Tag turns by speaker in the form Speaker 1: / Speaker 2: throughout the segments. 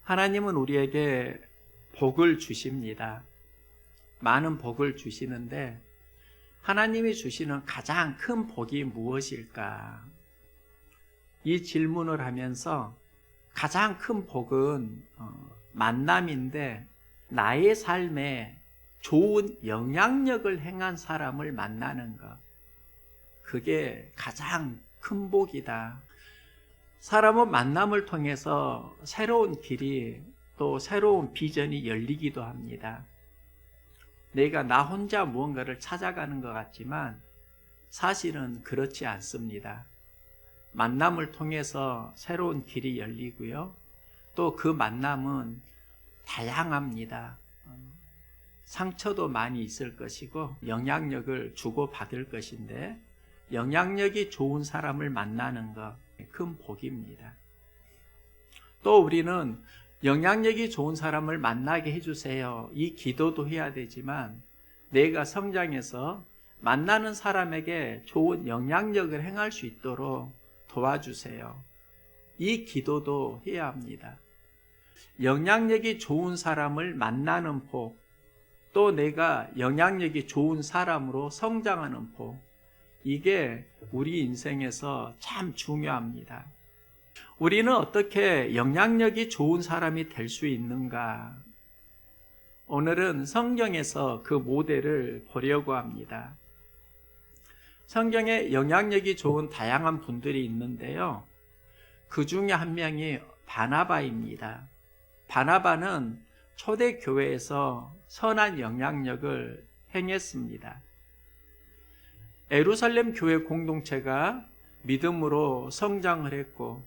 Speaker 1: 하나님은 우리에게 복을 주십니다. 많은 복을 주시는데 하나님이 주시는 가장 큰 복이 무엇일까? 이 질문을 하면서 가장 큰 복은 만남인데 나의 삶에 좋은 영향력을 행한 사람을 만나는 것. 그게 가장 큰 복이다. 사람은 만남을 통해서 새로운 길이 또 새로운 비전이 열리기도 합니다. 내가 나 혼자 무언가를 찾아가는 것 같지만 사실은 그렇지 않습니다. 만남을 통해서 새로운 길이 열리고요. 또 그 만남은 다양합니다. 상처도 많이 있을 것이고 영향력을 주고받을 것인데 영향력이 좋은 사람을 만나는 것 큰 복입니다. 또 우리는 영향력이 좋은 사람을 만나게 해주세요. 이 기도도 해야 되지만 내가 성장해서 만나는 사람에게 좋은 영향력을 행할 수 있도록 도와주세요. 이 기도도 해야 합니다. 영향력이 좋은 사람을 만나는 복, 또 내가 영향력이 좋은 사람으로 성장하는 복, 이게 우리 인생에서 참 중요합니다. 우리는 어떻게 영향력이 좋은 사람이 될 수 있는가? 오늘은 성경에서 그 모델을 보려고 합니다. 성경에 영향력이 좋은 다양한 분들이 있는데요. 그 중에 한 명이 바나바입니다. 바나바는 초대교회에서 선한 영향력을 행했습니다. 예루살렘 교회 공동체가 믿음으로 성장을 했고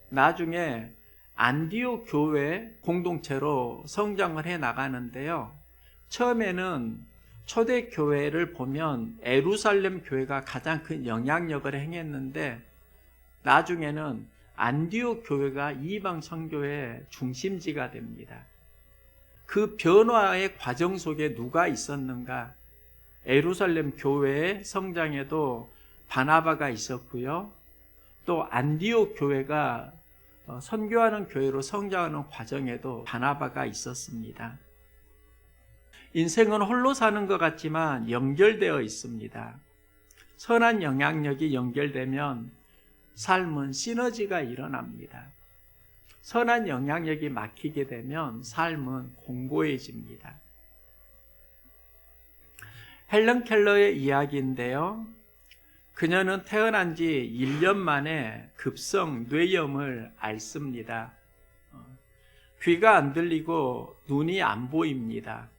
Speaker 1: 나중에 안디옥 교회 공동체로 성장을 해 나가는데요. 처음에는 초대교회를 보면 예루살렘 교회가 가장 큰 영향력을 행했는데 나중에는 안디옥 교회가 이방 선교의 중심지가 됩니다. 그 변화의 과정 속에 누가 있었는가? 예루살렘 교회의 성장에도 바나바가 있었고요. 또 안디옥 교회가 선교하는 교회로 성장하는 과정에도 바나바가 있었습니다. 인생은 홀로 사는 것 같지만 연결되어 있습니다. 선한 영향력이 연결되면 삶은 시너지가 일어납니다. 선한 영향력이 막히게 되면 삶은 공고해집니다. 헬런 켈러의 이야기인데요. 그녀는 태어난 지 1년 만에 급성 뇌염을 앓습니다. 귀가 안 들리고 눈이 안 보입니다.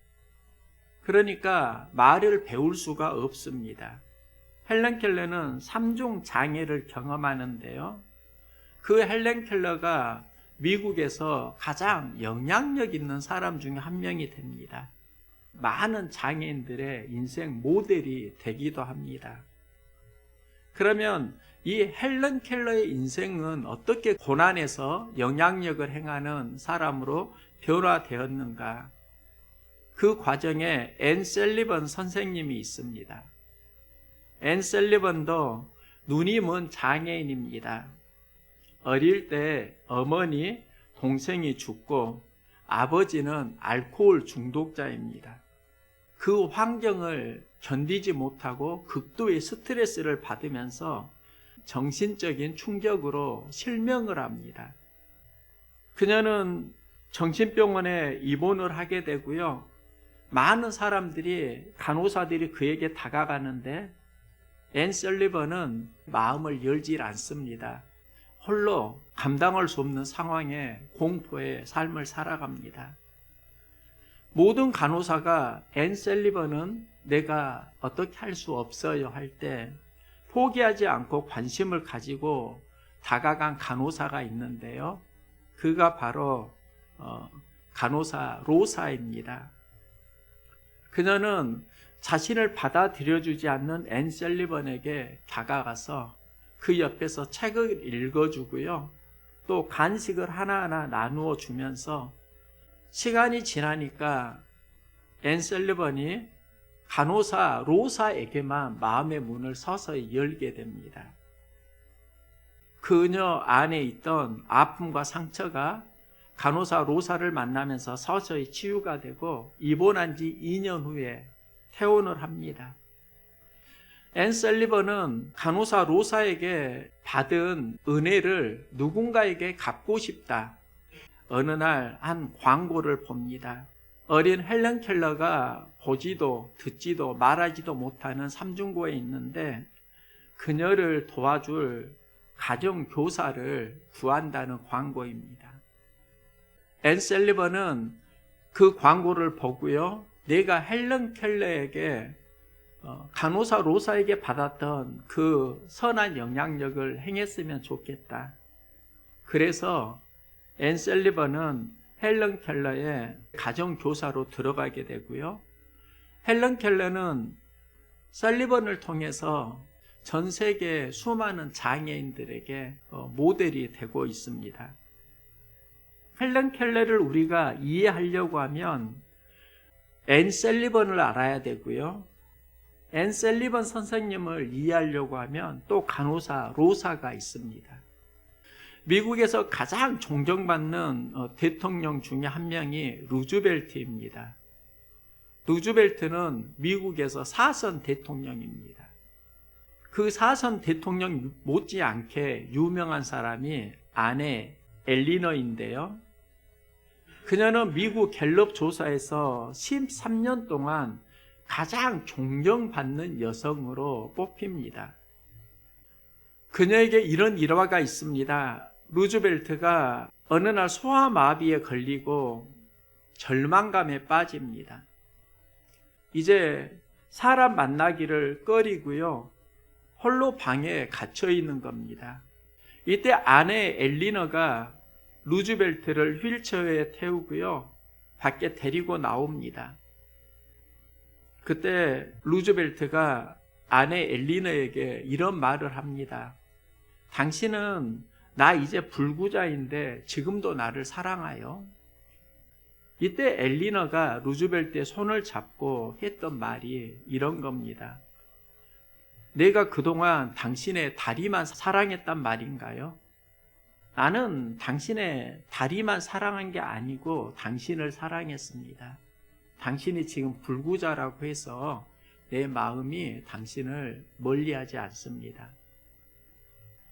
Speaker 1: 그러니까 말을 배울 수가 없습니다. 헬런 켈러는 3종 장애를 경험하는데요. 그 헬런 켈러가 미국에서 가장 영향력 있는 사람 중에 한 명이 됩니다. 많은 장애인들의 인생 모델이 되기도 합니다. 그러면 이 헬런 켈러의 인생은 어떻게 고난에서 영향력을 행하는 사람으로 변화되었는가? 그 과정에 앤 셀리번 선생님이 있습니다. 앤 셀리번도 눈이 먼 장애인입니다. 어릴 때 어머니, 동생이 죽고 아버지는 알코올 중독자입니다. 그 환경을 견디지 못하고 극도의 스트레스를 받으면서 정신적인 충격으로 실명을 합니다. 그녀는 정신병원에 입원을 하게 되고요. 많은 사람들이, 간호사들이 그에게 다가가는데 앤 설리번은 마음을 열질 않습니다. 홀로 감당할 수 없는 상황에 공포의 삶을 살아갑니다. 모든 간호사가 앤 셀리번은 내가 어떻게 할 수 없어요 할 때 포기하지 않고 관심을 가지고 다가간 간호사가 있는데요. 그가 바로 간호사 로사입니다. 그녀는 자신을 받아들여주지 않는 앤 셀리번에게 다가가서 그 옆에서 책을 읽어주고요. 또 간식을 하나하나 나누어 주면서 시간이 지나니까 앤 셀리번이 간호사 로사에게만 마음의 문을 서서히 열게 됩니다. 그녀 안에 있던 아픔과 상처가 간호사 로사를 만나면서 서서히 치유가 되고 입원한 지 2년 후에 퇴원을 합니다. 앤 셀리번은 간호사 로사에게 받은 은혜를 누군가에게 갚고 싶다. 어느 날 한 광고를 봅니다. 어린 헬런 켈러가 보지도 듣지도 말하지도 못하는 삼중고에 있는데 그녀를 도와줄 가정교사를 구한다는 광고입니다. 앤 셀리번은 그 광고를 보고요. 내가 헬런 켈러에게 간호사 로사에게 받았던 그 선한 영향력을 행했으면 좋겠다. 그래서 앤 셀리번은 헬런 켈러의 가정교사로 들어가게 되고요. 헬런 켈러는 셀리번을 통해서 전 세계 수많은 장애인들에게 모델이 되고 있습니다. 헬런 켈러를 우리가 이해하려고 하면 앤 셀리번을 알아야 되고요. 앤 셀리번 선생님을 이해하려고 하면 또 간호사 로사가 있습니다. 미국에서 가장 존경받는 대통령 중에 한 명이 루즈벨트입니다. 루즈벨트는 미국에서 4선 대통령입니다. 그 4선 대통령 못지않게 유명한 사람이 아내 엘리너인데요. 그녀는 미국 갤럽 조사에서 13년 동안 가장 존경받는 여성으로 뽑힙니다. 그녀에게 이런 일화가 있습니다. 루즈벨트가 어느 날 소아마비에 걸리고 절망감에 빠집니다. 이제 사람 만나기를 꺼리고요. 홀로 방에 갇혀 있는 겁니다. 이때 아내 엘리너가 루즈벨트를 휠체어에 태우고요. 밖에 데리고 나옵니다. 그때 루즈벨트가 아내 엘리너에게 이런 말을 합니다. 당신은 나 이제 불구자인데 지금도 나를 사랑하여? 이때 엘리너가 루즈벨트의 손을 잡고 했던 말이 이런 겁니다. 내가 그동안 당신의 다리만 사랑했단 말인가요? 나는 당신의 다리만 사랑한 게 아니고 당신을 사랑했습니다. 당신이 지금 불구자라고 해서 내 마음이 당신을 멀리하지 않습니다.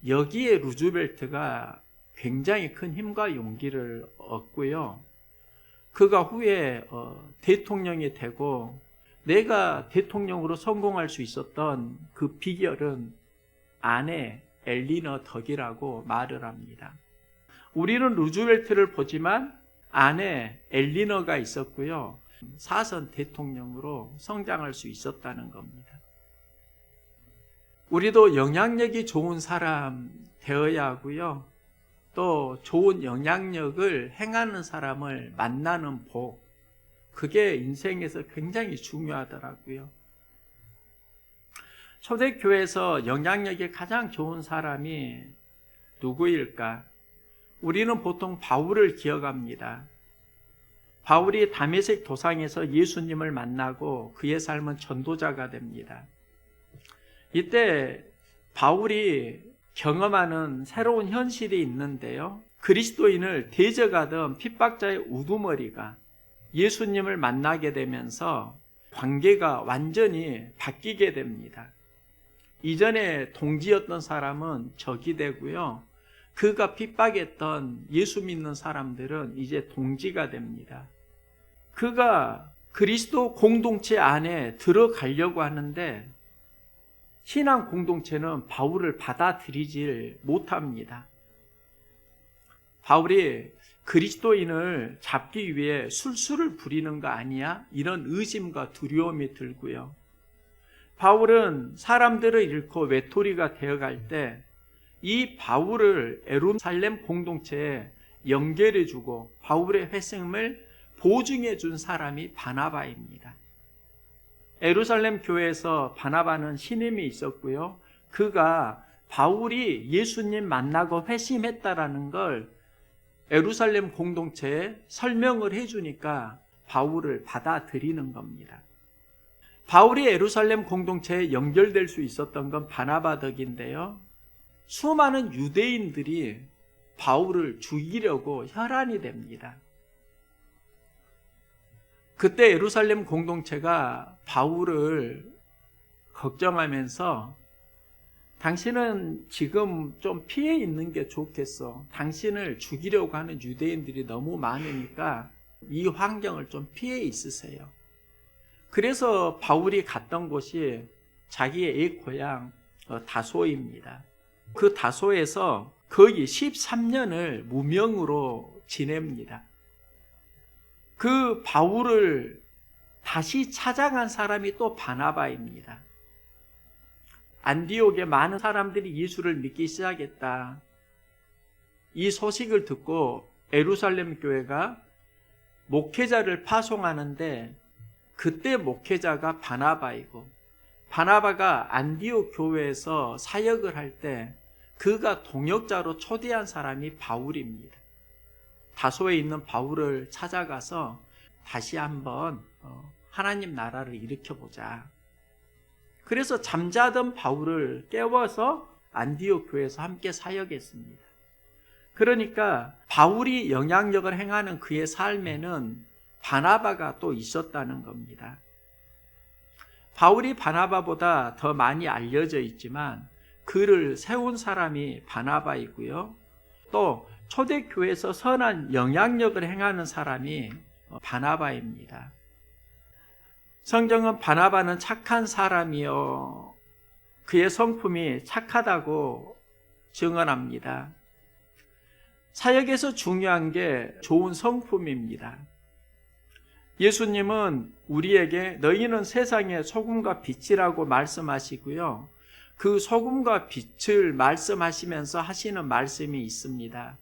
Speaker 1: 여기에 루즈벨트가 굉장히 큰 힘과 용기를 얻고요. 그가 후에 대통령이 되고 내가 대통령으로 성공할 수 있었던 그 비결은 아내 엘리너 덕이라고 말을 합니다. 우리는 루즈벨트를 보지만 아내 엘리너가 있었고요. 4선 대통령으로 성장할 수 있었다는 겁니다. 우리도 영향력이 좋은 사람 되어야 하고요. 또 좋은 영향력을 행하는 사람을 만나는 복, 그게 인생에서 굉장히 중요하더라고요. 초대교회에서 영향력이 가장 좋은 사람이 누구일까? 우리는 보통 바울을 기억합니다. 바울이 다메섹 도상에서 예수님을 만나고 그의 삶은 전도자가 됩니다. 이때 바울이 경험하는 새로운 현실이 있는데요. 그리스도인을 대적하던 핍박자의 우두머리가 예수님을 만나게 되면서 관계가 완전히 바뀌게 됩니다. 이전에 동지였던 사람은 적이 되고요. 그가 핍박했던 예수 믿는 사람들은 이제 동지가 됩니다. 그가 그리스도 공동체 안에 들어가려고 하는데 신앙 공동체는 바울을 받아들이질 못합니다. 바울이 그리스도인을 잡기 위해 술수를 부리는 거 아니야? 이런 의심과 두려움이 들고요. 바울은 사람들을 잃고 외톨이가 되어갈 때 이 바울을 예루살렘 공동체에 연결해주고 바울의 회심을 보증해준 사람이 바나바입니다. 예루살렘 교회에서 바나바는 신임이 있었고요. 그가 바울이 예수님 만나고 회심했다라는 걸 예루살렘 공동체에 설명을 해주니까 바울을 받아들이는 겁니다. 바울이 예루살렘 공동체에 연결될 수 있었던 건 바나바 덕인데요. 수많은 유대인들이 바울을 죽이려고 혈안이 됩니다. 그때 예루살렘 공동체가 바울을 걱정하면서 당신은 지금 좀 피해 있는 게 좋겠어. 당신을 죽이려고 하는 유대인들이 너무 많으니까 이 환경을 좀 피해 있으세요. 그래서 바울이 갔던 곳이 자기의 옛 고향 다소입니다. 그 다소에서 거의 13년을 무명으로 지냅니다. 그 바울을 다시 찾아간 사람이 또 바나바입니다. 안디옥에 많은 사람들이 예수를 믿기 시작했다. 이 소식을 듣고 예루살렘 교회가 목회자를 파송하는데 그때 목회자가 바나바이고 바나바가 안디옥 교회에서 사역을 할 때 그가 동역자로 초대한 사람이 바울입니다. 다소에 있는 바울을 찾아가서 다시 한번 하나님 나라를 일으켜보자. 그래서 잠자던 바울을 깨워서 안디옥 교회에서 함께 사역했습니다. 그러니까 바울이 영향력을 행하는 그의 삶에는 바나바가 또 있었다는 겁니다. 바울이 바나바보다 더 많이 알려져 있지만 그를 세운 사람이 바나바이고요. 또 초대교회에서 선한 영향력을 행하는 사람이 바나바입니다. 성경은 바나바는 착한 사람이요 그의 성품이 착하다고 증언합니다. 사역에서 중요한 게 좋은 성품입니다. 예수님은 우리에게 너희는 세상의 소금과 빛이라고 말씀하시고요. 그 소금과 빛을 말씀하시면서 하시는 말씀이 있습니다.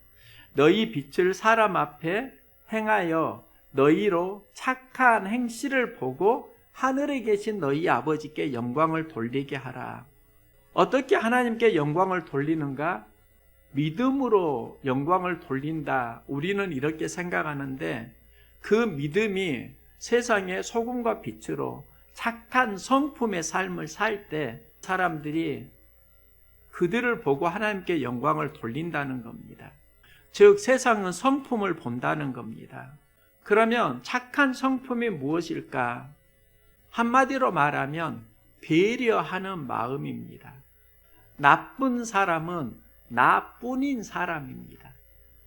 Speaker 1: 너희 빛을 사람 앞에 행하여 너희로 착한 행실을 보고 하늘에 계신 너희 아버지께 영광을 돌리게 하라. 어떻게 하나님께 영광을 돌리는가? 믿음으로 영광을 돌린다. 우리는 이렇게 생각하는데 그 믿음이 세상의 소금과 빛으로 착한 성품의 삶을 살 때 사람들이 그들을 보고 하나님께 영광을 돌린다는 겁니다. 즉 세상은 성품을 본다는 겁니다. 그러면 착한 성품이 무엇일까? 한마디로 말하면 배려하는 마음입니다. 나쁜 사람은 나뿐인 사람입니다.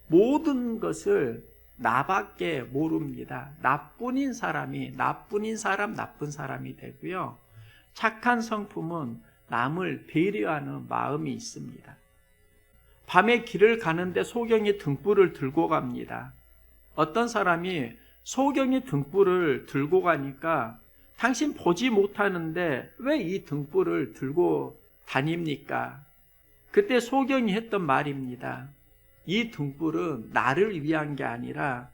Speaker 1: 모든 것을 나밖에 모릅니다. 나뿐인 사람이 나쁜 사람이 되고요. 착한 성품은 남을 배려하는 마음이 있습니다. 밤에 길을 가는데 소경이 등불을 들고 갑니다. 어떤 사람이 소경이 등불을 들고 가니까 당신 보지 못하는데 왜 이 등불을 들고 다닙니까? 그때 소경이 했던 말입니다. 이 등불은 나를 위한 게 아니라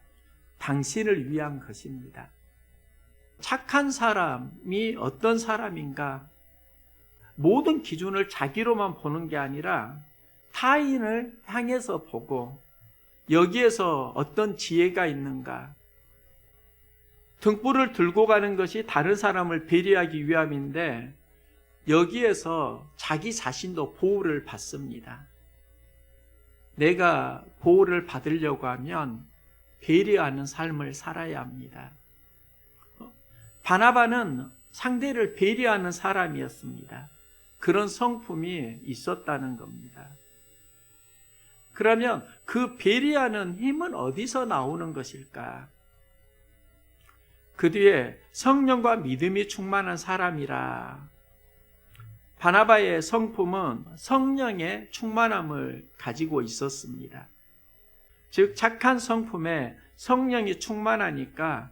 Speaker 1: 당신을 위한 것입니다. 착한 사람이 어떤 사람인가? 모든 기준을 자기로만 보는 게 아니라 타인을 향해서 보고 여기에서 어떤 지혜가 있는가? 등불을 들고 가는 것이 다른 사람을 배려하기 위함인데 여기에서 자기 자신도 보호를 받습니다. 내가 보호를 받으려고 하면 배려하는 삶을 살아야 합니다. 바나바는 상대를 배려하는 사람이었습니다. 그런 성품이 있었다는 겁니다. 그러면 그 배려하는 힘은 어디서 나오는 것일까? 그 뒤에 성령과 믿음이 충만한 사람이라. 바나바의 성품은 성령의 충만함을 가지고 있었습니다. 즉 착한 성품에 성령이 충만하니까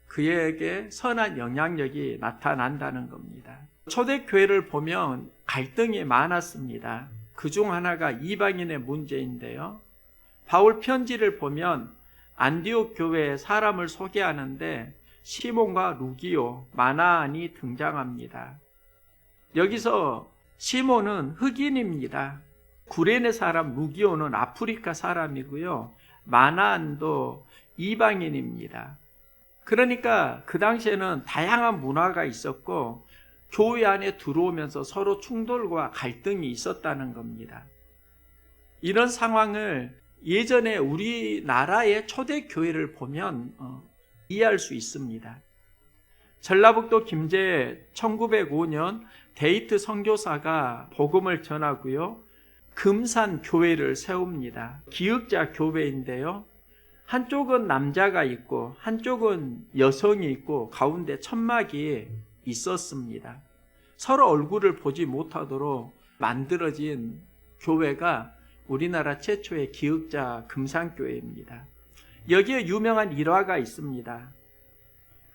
Speaker 1: 그에게 선한 영향력이 나타난다는 겁니다. 초대교회를 보면 갈등이 많았습니다. 그중 하나가 이방인의 문제인데요. 바울 편지를 보면 안디옥 교회에 사람을 소개하는데 시몬과 루기오, 마나안이 등장합니다. 여기서 시몬은 흑인입니다. 구레네 사람 루기오는 아프리카 사람이고요. 마나안도 이방인입니다. 그러니까 그 당시에는 다양한 문화가 있었고 교회 안에 들어오면서 서로 충돌과 갈등이 있었다는 겁니다. 이런 상황을 예전에 우리나라의 초대교회를 보면 이해할 수 있습니다. 전라북도 김제에 1905년 데이트 선교사가 복음을 전하고요. 금산 교회를 세웁니다. 기역자 교회인데요. 한쪽은 남자가 있고 한쪽은 여성이 있고 가운데 천막이 있었습니다. 서로 얼굴을 보지 못하도록 만들어진 교회가 우리나라 최초의 기역자 금산교회입니다. 여기에 유명한 일화가 있습니다.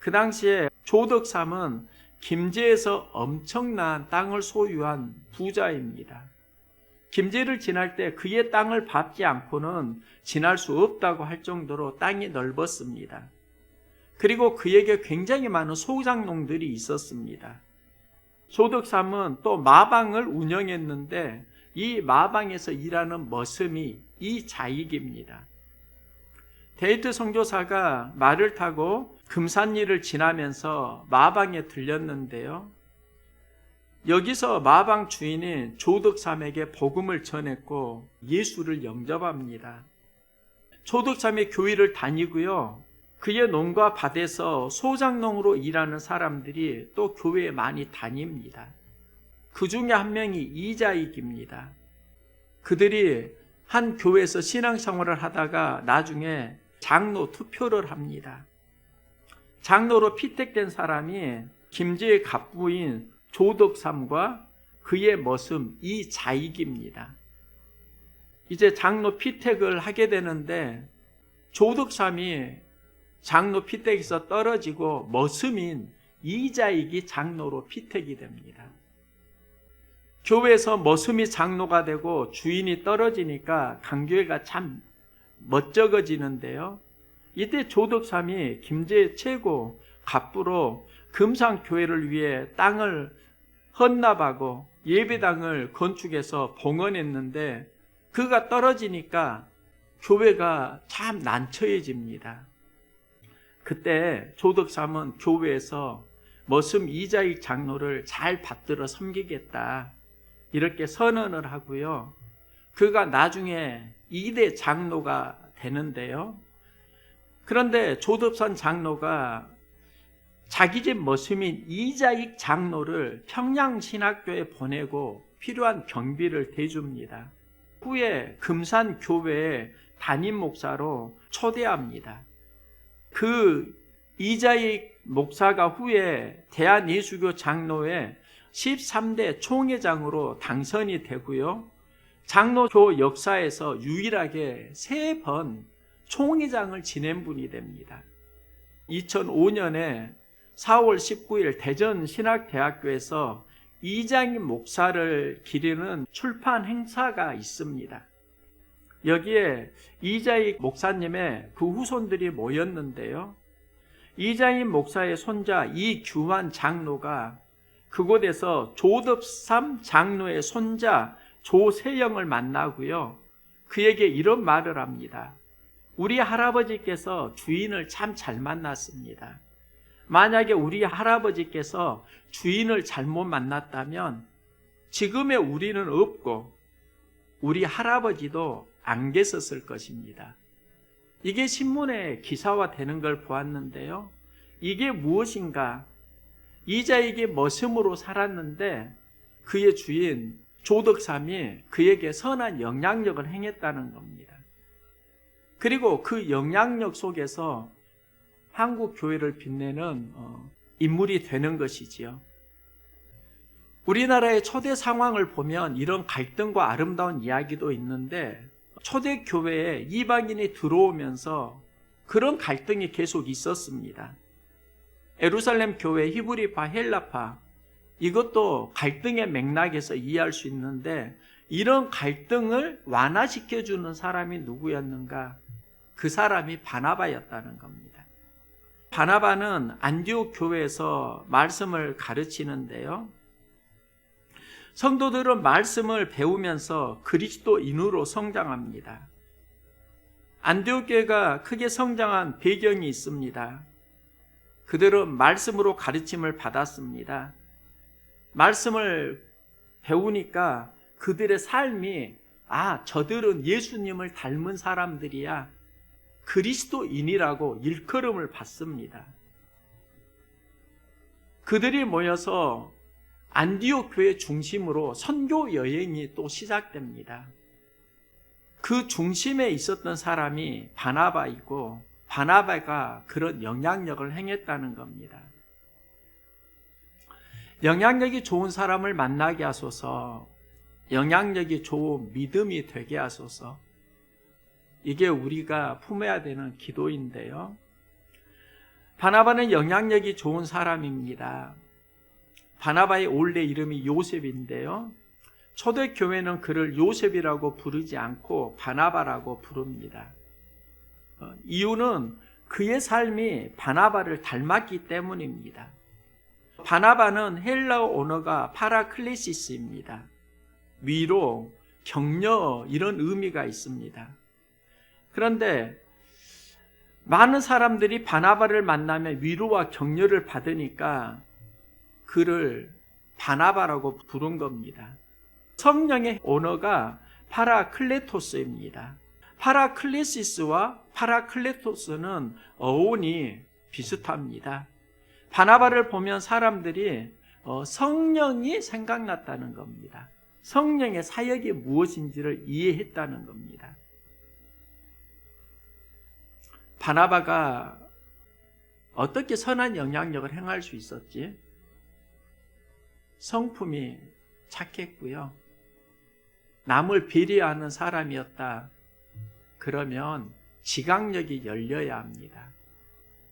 Speaker 1: 그 당시에 조덕삼은 김제에서 엄청난 땅을 소유한 부자입니다. 김제를 지날 때 그의 땅을 밟지 않고는 지날 수 없다고 할 정도로 땅이 넓었습니다. 그리고 그에게 굉장히 많은 소장농들이 있었습니다. 조덕삼은 또 마방을 운영했는데 이 마방에서 일하는 머슴이 이자익입니다. 데이트 선교사가 말을 타고 금산리를 지나면서 마방에 들렸는데요. 여기서 마방 주인이 조덕삼에게 복음을 전했고 예수를 영접합니다. 조덕삼의 교회를 다니고요. 그의 농가 밭에서 소장농으로 일하는 사람들이 또 교회에 많이 다닙니다. 그 중에 한 명이 이자익입니다. 그들이 한 교회에서 신앙생활을 하다가 나중에 장로 투표를 합니다. 장로로 피택된 사람이 김제의 갑부인 조덕삼과 그의 머슴 이자익입니다. 이제 장로 피택을 하게 되는데 조덕삼이 장로 피택에서 떨어지고 머슴인 이자익이 장로로 피택이 됩니다. 교회에서 머슴이 장로가 되고 주인이 떨어지니까 강교회가 참 멋쩍어지는데요. 이때 조덕삼이 김제의 최고 갑부로 금산교회를 위해 땅을 헌납하고 예배당을 건축해서 봉헌했는데 그가 떨어지니까 교회가 참 난처해집니다. 그때 조덕삼은 교회에서 머슴 이자익 장로를 잘 받들어 섬기겠다 이렇게 선언을 하고요. 그가 나중에 2대 장로가 되는데요. 그런데 조덕삼 장로가 자기 집 머슴인 이자익 장로를 평양신학교에 보내고 필요한 경비를 대줍니다. 후에 금산교회의 담임 목사로 초대합니다. 그 이자익 목사가 후에 대한예수교 장로회 13대 총회장으로 당선이 되고요. 장로교 역사에서 유일하게 3번 총회장을 지낸 분이 됩니다. 2005년에 4월 19일 대전신학대학교에서 이장임 목사를 기리는 출판 행사가 있습니다. 여기에 이자익 목사님의 그 후손들이 모였는데요. 이장임 목사의 손자 이규환 장로가 그곳에서 조덕삼 장로의 손자 조세영을 만나고요. 그에게 이런 말을 합니다. 우리 할아버지께서 주인을 참 잘 만났습니다. 만약에 우리 할아버지께서 주인을 잘못 만났다면 지금의 우리는 없고 우리 할아버지도 안 계셨을 것입니다. 이게 신문에 기사화되는 걸 보았는데요. 이게 무엇인가? 이자익이 머슴으로 살았는데 그의 주인 조덕삼이 그에게 선한 영향력을 행했다는 겁니다. 그리고 그 영향력 속에서 한국 교회를 빛내는 인물이 되는 것이지요. 우리나라의 초대 상황을 보면 이런 갈등과 아름다운 이야기도 있는데 초대 교회에 이방인이 들어오면서 그런 갈등이 계속 있었습니다. 예루살렘 교회, 히브리파, 헬라파 이것도 갈등의 맥락에서 이해할 수 있는데 이런 갈등을 완화시켜주는 사람이 누구였는가? 그 사람이 바나바였다는 겁니다. 바나바는 안디옥 교회에서 말씀을 가르치는데요. 성도들은 말씀을 배우면서 그리스도인으로 성장합니다. 안디옥 교회가 크게 성장한 배경이 있습니다. 그들은 말씀으로 가르침을 받았습니다. 말씀을 배우니까 그들의 삶이 저들은 예수님을 닮은 사람들이야 그리스도인이라고 일컬음을 받습니다. 그들이 모여서 안디옥 교회 중심으로 선교 여행이 또 시작됩니다. 그 중심에 있었던 사람이 바나바이고 바나바가 그런 영향력을 행했다는 겁니다. 영향력이 좋은 사람을 만나게 하소서, 영향력이 좋은 믿음이 되게 하소서. 이게 우리가 품어야 되는 기도인데요. 바나바는 영향력이 좋은 사람입니다. 바나바의 원래 이름이 요셉인데요. 초대교회는 그를 요셉이라고 부르지 않고 바나바라고 부릅니다. 이유는 그의 삶이 바나바를 닮았기 때문입니다. 바나바는 헬라어 언어가 파라클레시스입니다. 위로, 격려 이런 의미가 있습니다. 그런데 많은 사람들이 바나바를 만나면 위로와 격려를 받으니까 그를 바나바라고 부른 겁니다. 성령의 언어가 파라클레토스입니다. 파라클레시스와 파라클레토스는 어원이 비슷합니다. 바나바를 보면 사람들이 성령이 생각났다는 겁니다. 성령의 사역이 무엇인지를 이해했다는 겁니다. 바나바가 어떻게 선한 영향력을 행할 수 있었지? 성품이 착했고요. 남을 배려하는 사람이었다. 그러면 지각력이 열려야 합니다.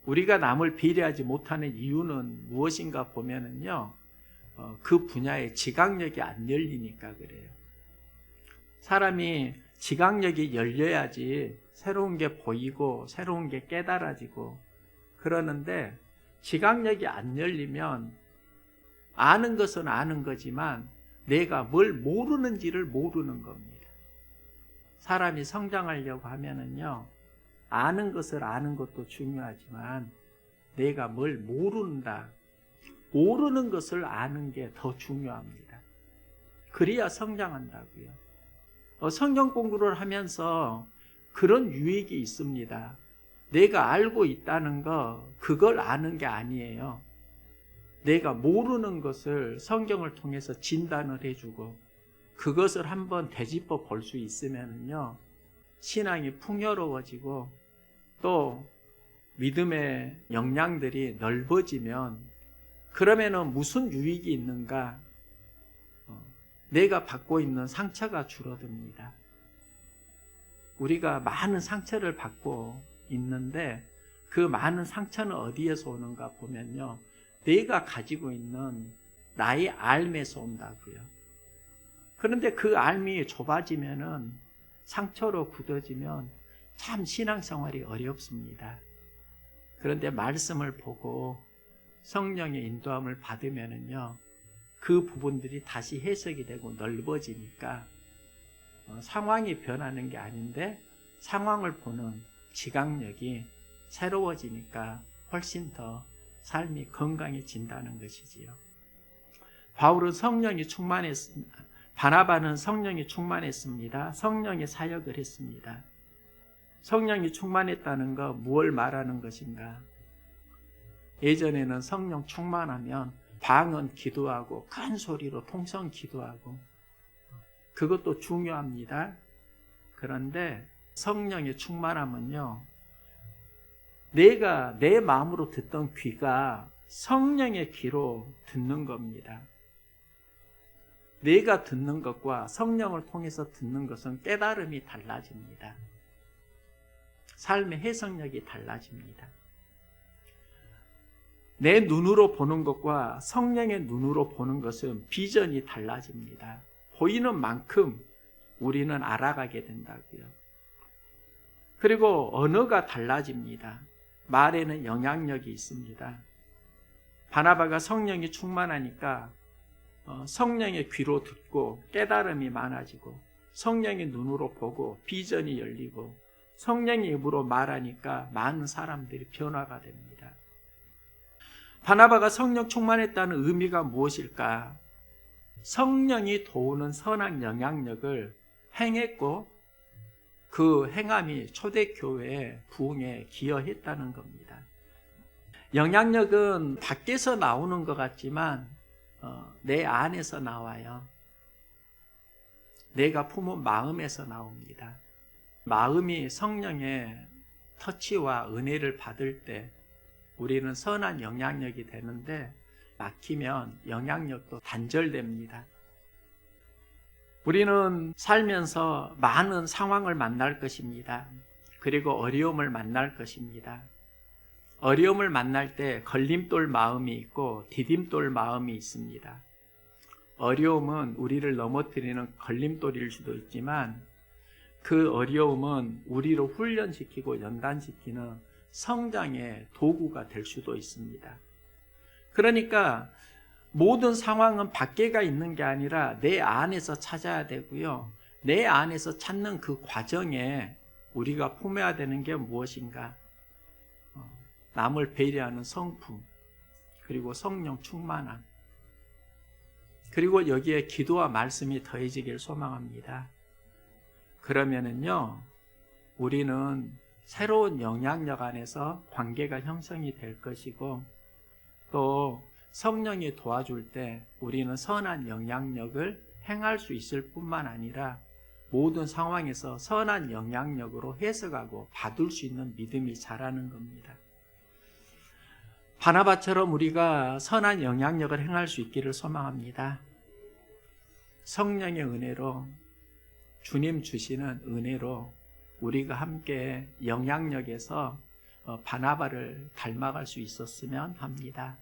Speaker 1: 우리가 남을 배려하지 못하는 이유는 무엇인가 보면은요, 그 분야에 지각력이 안 열리니까 그래요. 사람이 지각력이 열려야지 새로운 게 보이고 새로운 게 깨달아지고 그러는데 지각력이 안 열리면 아는 것은 아는 거지만 내가 뭘 모르는지를 모르는 겁니다. 사람이 성장하려고 하면은요, 아는 것을 아는 것도 중요하지만 내가 뭘 모른다, 모르는 것을 아는 게 더 중요합니다. 그래야 성장한다고요. 성경 공부를 하면서 그런 유익이 있습니다. 내가 알고 있다는 거, 그걸 아는 게 아니에요. 내가 모르는 것을 성경을 통해서 진단을 해주고 그것을 한번 되짚어 볼 수 있으면요, 신앙이 풍요로워지고 또 믿음의 역량들이 넓어지면 그러면은 무슨 유익이 있는가? 내가 받고 있는 상처가 줄어듭니다. 우리가 많은 상처를 받고 있는데 그 많은 상처는 어디에서 오는가 보면요, 내가 가지고 있는 나의 앓에서 온다고요. 그런데 그 앓이 좁아지면은 상처로 굳어지면 참 신앙생활이 어렵습니다. 그런데 말씀을 보고 성령의 인도함을 받으면은요, 그 부분들이 다시 해석이 되고 넓어지니까 상황이 변하는 게 아닌데 상황을 보는 지각력이 새로워지니까 훨씬 더 삶이 건강해진다는 것이지요. 바울은 성령이 충만했습니다. 바나바는 성령이 충만했습니다. 성령의 사역을 했습니다. 성령이 충만했다는 거 무엇을 말하는 것인가? 예전에는 성령 충만하면 방언 기도하고 큰 소리로 통성 기도하고 그것도 중요합니다. 그런데 성령의 충만함은요, 내가 내 마음으로 듣던 귀가 성령의 귀로 듣는 겁니다. 내가 듣는 것과 성령을 통해서 듣는 것은 깨달음이 달라집니다. 삶의 해석력이 달라집니다. 내 눈으로 보는 것과 성령의 눈으로 보는 것은 비전이 달라집니다. 보이는 만큼 우리는 알아가게 된다고요. 그리고 언어가 달라집니다. 말에는 영향력이 있습니다. 바나바가 성령이 충만하니까 성령의 귀로 듣고 깨달음이 많아지고 성령의 눈으로 보고 비전이 열리고 성령의 입으로 말하니까 많은 사람들이 변화가 됩니다. 바나바가 성령 충만했다는 의미가 무엇일까? 성령이 도우는 선한 영향력을 행했고 그 행함이 초대교회의 부흥에 기여했다는 겁니다. 영향력은 밖에서 나오는 것 같지만 내 안에서 나와요. 내가 품은 마음에서 나옵니다. 마음이 성령의 터치와 은혜를 받을 때 우리는 선한 영향력이 되는데 막히면 영향력도 단절됩니다. 우리는 살면서 많은 상황을 만날 것입니다. 그리고 어려움을 만날 것입니다. 어려움을 만날 때 걸림돌 마음이 있고 디딤돌 마음이 있습니다. 어려움은 우리를 넘어뜨리는 걸림돌일 수도 있지만 그 어려움은 우리를 훈련시키고 연단시키는 성장의 도구가 될 수도 있습니다. 그러니까 모든 상황은 밖에가 있는 게 아니라 내 안에서 찾아야 되고요. 내 안에서 찾는 그 과정에 우리가 품어야 되는 게 무엇인가? 남을 배려하는 성품, 그리고 성령 충만함, 그리고 여기에 기도와 말씀이 더해지길 소망합니다. 그러면은요, 우리는 새로운 영향력 안에서 관계가 형성이 될 것이고, 또 성령이 도와줄 때 우리는 선한 영향력을 행할 수 있을 뿐만 아니라 모든 상황에서 선한 영향력으로 해석하고 받을 수 있는 믿음이 자라는 겁니다. 바나바처럼 우리가 선한 영향력을 행할 수 있기를 소망합니다. 성령의 은혜로, 주님 주시는 은혜로 우리가 함께 영향력에서 바나바를 닮아갈 수 있었으면 합니다.